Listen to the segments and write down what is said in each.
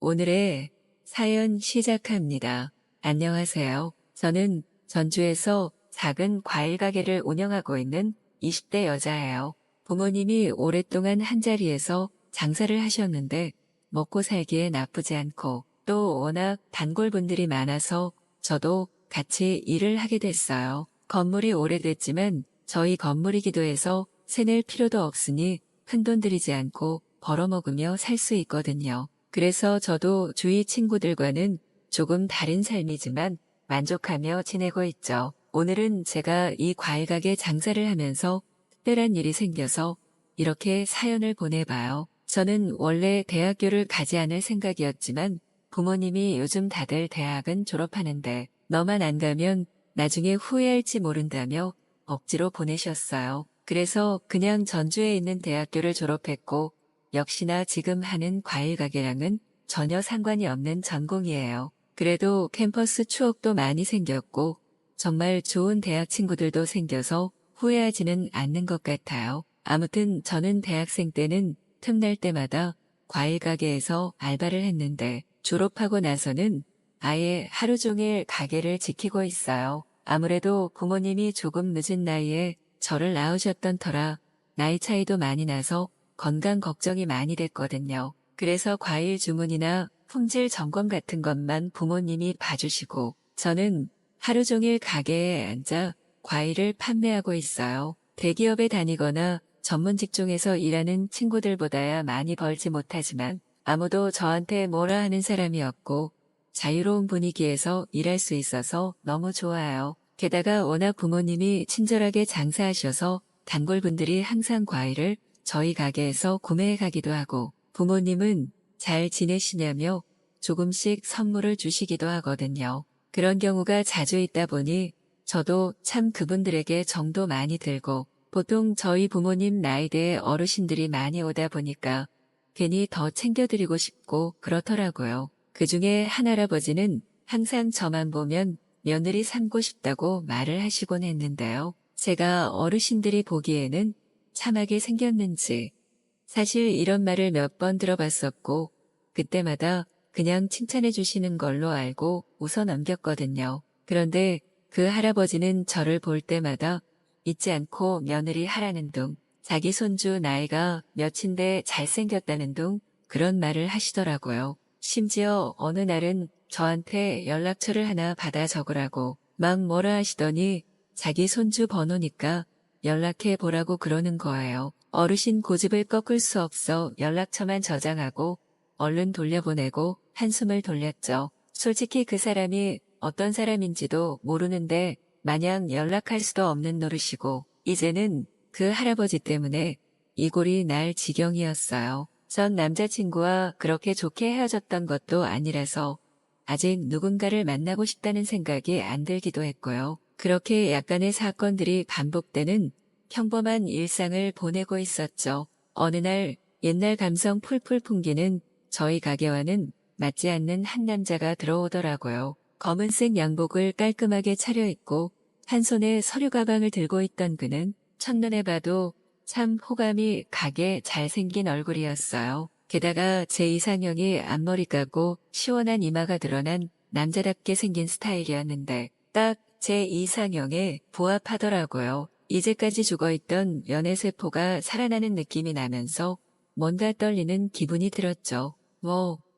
오늘의 사연 시작합니다. 안녕하세요. 저는 전주에서 작은 과일 가게를 운영하고 있는 20대 여자예요. 부모님이 오랫동안 한자리에서 장사를 하셨는데 먹고 살기에 나쁘지 않고 또 워낙 단골분들이 많아서 저도 같이 일을 하게 됐어요. 건물이 오래됐지만 저희 건물이기도 해서 세낼 필요도 없으니 큰돈 들이지 않고 벌어먹으며 살 수 있거든요. 그래서 저도 주위 친구들과는 조금 다른 삶이지만 만족하며 지내고 있죠. 오늘은 제가 이 과일 가게 장사를 하면서 특별한 일이 생겨서 이렇게 사연을 보내봐요. 저는 원래 대학교를 가지 않을 생각이었지만 부모님이 요즘 다들 대학은 졸업하는데 너만 안 가면 나중에 후회할지 모른다며 억지로 보내셨어요. 그래서 그냥 전주에 있는 대학교를 졸업했고 역시나 지금 하는 과일 가게랑은 전혀 상관이 없는 전공이에요. 그래도 캠퍼스 추억도 많이 생겼고 정말 좋은 대학 친구들도 생겨서 후회하지는 않는 것 같아요. 아무튼 저는 대학생 때는 틈날 때마다 과일 가게에서 알바를 했는데 졸업하고 나서는 아예 하루 종일 가게를 지키고 있어요. 아무래도 부모님이 조금 늦은 나이에 저를 낳으셨던 터라 나이 차이도 많이 나서 건강 걱정이 많이 됐거든요. 그래서 과일 주문이나 품질 점검 같은 것만 부모님이 봐주시고 저는 하루 종일 가게에 앉아 과일을 판매하고 있어요. 대기업에 다니거나 전문 직종에서 일하는 친구들보다야 많이 벌지 못하지만 아무도 저한테 뭐라 하는 사람이 없고 자유로운 분위기에서 일할 수 있어서 너무 좋아요. 게다가 워낙 부모님이 친절하게 장사하셔서 단골분들이 항상 과일을 저희 가게에서 구매해 가기도 하고 부모님은 잘 지내시냐며 조금씩 선물을 주시기도 하거든요. 그런 경우가 자주 있다 보니 저도 참 그분들에게 정도 많이 들고 보통 저희 부모님 나이대의 어르신들이 많이 오다 보니까 괜히 더 챙겨드리고 싶고 그렇더라고요. 그중에 한 할아버지는 항상 저만 보면 며느리 삼고 싶다고 말을 하시곤 했는데요. 제가 어르신들이 보기에는 참하게 생겼는지 사실 이런 말을 몇 번 들어봤었고 그때마다 그냥 칭찬해 주시는 걸로 알고 웃어 넘겼거든요. 그런데 그 할아버지는 저를 볼 때마다 잊지 않고 며느리 하라는 둥, 자기 손주 나이가 몇인데 잘생겼다는 둥 그런 말을 하시더라고요. 심지어 어느 날은 저한테 연락처를 하나 받아 적으라고 막 뭐라 하시더니 자기 손주 번호니까 연락해 보라고 그러는 거예요. 어르신 고집을 꺾을 수 없어 연락처만 저장하고 얼른 돌려보내고 한숨을 돌렸죠. 솔직히 그 사람이 어떤 사람인지도 모르는데 마냥 연락할 수도 없는 노릇이고 이제는 그 할아버지 때문에 이골이 날 지경이었어요. 전 남자친구와 그렇게 좋게 헤어졌던 것도 아니라서 아직 누군가를 만나고 싶다는 생각이 안 들기도 했고요. 그렇게 약간의 사건들이 반복되는 평범한 일상을 보내고 있었죠. 어느 날 옛날 감성 풀풀 풍기는 저희 가게와는 맞지 않는 한 남자가 들어오더라고요. 검은색 양복을 깔끔하게 차려입고 한 손에 서류 가방을 들고 있던 그는 첫눈에 봐도 참 호감이 가게 잘생긴 얼굴이었어요. 게다가 제 이상형이 앞머리 까고 시원한 이마가 드러난 남자답게 생긴 스타일이었는데 딱 제 이상형에 부합하더라고요. 이제까지 죽어있던 연애세포가 살아나는 느낌이 나면서 뭔가 떨리는 기분이 들었죠.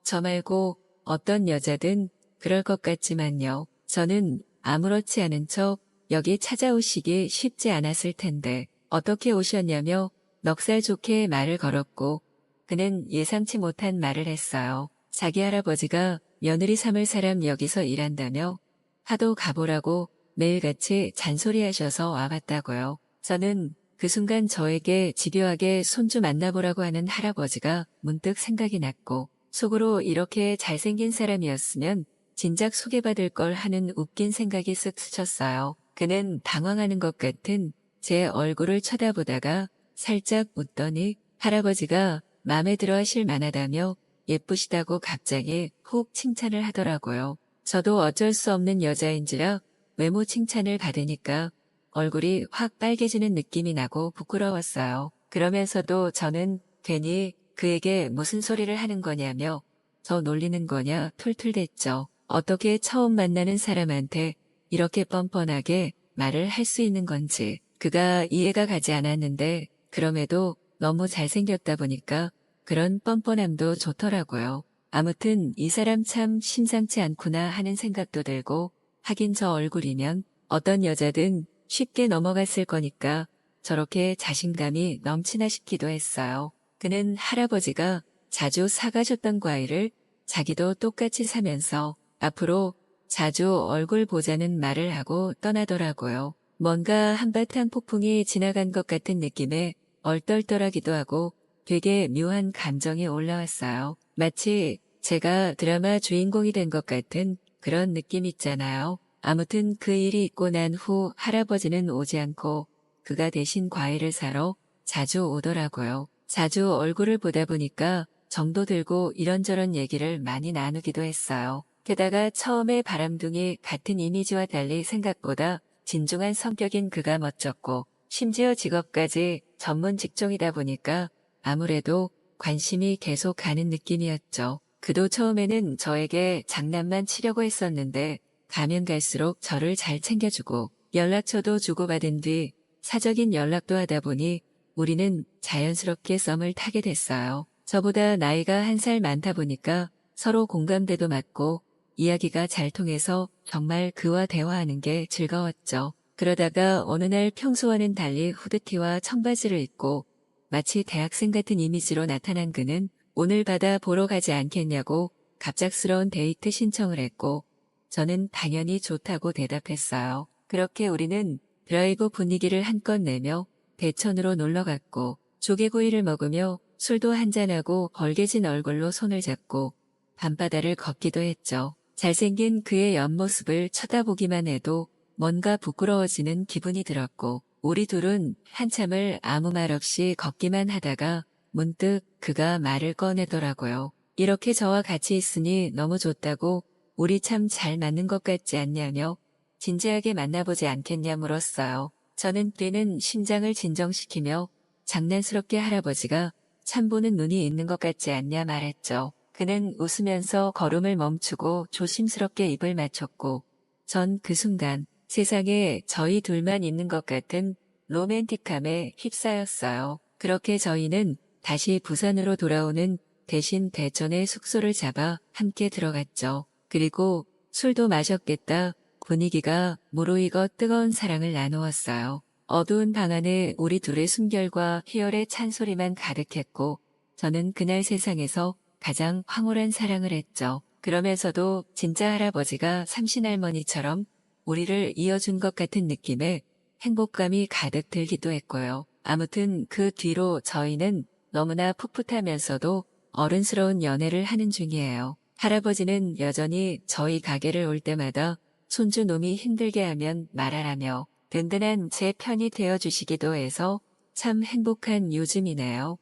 저 말고 어떤 여자든 그럴 것 같지만요. 저는 아무렇지 않은 척 여기 찾아오시기 쉽지 않았을 텐데 어떻게 오셨냐며 넉살 좋게 말을 걸었고 그는 예상치 못한 말을 했어요. 자기 할아버지가 며느리 삼을 사람 여기서 일한다며 하도 가보라고 매일같이 잔소리하셔서 와봤다고요. 저는 그 순간 저에게 집요하게 손주 만나보라고 하는 할아버지가 문득 생각이 났고 속으로 이렇게 잘생긴 사람이었으면 진작 소개받을 걸 하는 웃긴 생각이 쓱 스쳤어요. 그는 당황하는 것 같은 제 얼굴을 쳐다보다가 살짝 웃더니 할아버지가 마음에 들어 하실 만하다며 예쁘시다고 갑자기 훅 칭찬을 하더라고요. 저도 어쩔 수 없는 여자인지라 외모 칭찬을 받으니까 얼굴이 확 빨개지는 느낌이 나고 부끄러웠어요. 그러면서도 저는 괜히 그에게 무슨 소리를 하는 거냐며 저 놀리는 거냐 툴툴댔죠. 어떻게 처음 만나는 사람한테 이렇게 뻔뻔하게 말을 할 수 있는 건지 그가 이해가 가지 않았는데 그럼에도 너무 잘생겼다 보니까 그런 뻔뻔함도 좋더라고요. 아무튼 이 사람 참 심상치 않구나 하는 생각도 들고 하긴 저 얼굴이면 어떤 여자든 쉽게 넘어갔을 거니까 저렇게 자신감이 넘치나 싶기도 했어요. 그는 할아버지가 자주 사가셨던 과일을 자기도 똑같이 사면서 앞으로 자주 얼굴 보자는 말을 하고 떠나더라고요. 뭔가 한바탕 폭풍이 지나간 것 같은 느낌에 얼떨떨하기도 하고 되게 묘한 감정이 올라왔어요. 마치 제가 드라마 주인공이 된 것 같은 그런 느낌 있잖아요. 아무튼 그 일이 있고 난 후 할아버지는 오지 않고 그가 대신 과일을 사러 자주 오더라고요. 자주 얼굴을 보다 보니까 정도 들고 이런저런 얘기를 많이 나누기도 했어요. 게다가 처음에 바람둥이 같은 이미지와 달리 생각보다 진중한 성격인 그가 멋졌고 심지어 직업까지 전문 직종이다 보니까 아무래도 관심이 계속 가는 느낌이었죠. 그도 처음에는 저에게 장난만 치려고 했었는데 가면 갈수록 저를 잘 챙겨주고 연락처도 주고받은 뒤 사적인 연락도 하다 보니 우리는 자연스럽게 썸을 타게 됐어요. 저보다 나이가 한 살 많다 보니까 서로 공감대도 맞고 이야기가 잘 통해서 정말 그와 대화하는 게 즐거웠죠. 그러다가 어느 날 평소와는 달리 후드티와 청바지를 입고 마치 대학생 같은 이미지로 나타난 그는 오늘 바다 보러 가지 않겠냐고 갑작스러운 데이트 신청을 했고 저는 당연히 좋다고 대답했어요. 그렇게 우리는 드라이브 분위기를 한껏 내며 대천으로 놀러 갔고 조개구이를 먹으며 술도 한잔하고 벌개진 얼굴로 손을 잡고 밤바다를 걷기도 했죠. 잘생긴 그의 옆모습을 쳐다보기만 해도 뭔가 부끄러워지는 기분이 들었고 우리 둘은 한참을 아무 말 없이 걷기만 하다가 문득 그가 말을 꺼내더라고요. 이렇게 저와 같이 있으니 너무 좋다고 우리 참 잘 맞는 것 같지 않냐며 진지하게 만나보지 않겠냐 물었어요. 저는 뛰는 심장을 진정시키며 장난스럽게 할아버지가 참 보는 눈이 있는 것 같지 않냐 말했죠. 그는 웃으면서 걸음을 멈추고 조심스럽게 입을 맞췄고 전 그 순간 세상에 저희 둘만 있는 것 같은 로맨틱함에 휩싸였어요. 그렇게 저희는 다시 부산으로 돌아오는 대신 대전에 숙소를 잡아 함께 들어갔죠. 그리고 술도 마셨겠다. 분위기가 무르익어 뜨거운 사랑을 나누었어요. 어두운 방 안에 우리 둘의 숨결과 희열의 찬소리만 가득했고 저는 그날 세상에서 가장 황홀한 사랑을 했죠. 그러면서도 진짜 할아버지가 삼신할머니처럼 우리를 이어준 것 같은 느낌에 행복감이 가득 들기도 했고요. 아무튼 그 뒤로 저희는 너무나 풋풋하면서도 어른스러운 연애를 하는 중이에요. 할아버지는 여전히 저희 가게를 올 때마다 손주 놈이 힘들게 하면 말하라며 든든한 제 편이 되어주시기도 해서 참 행복한 요즘이네요.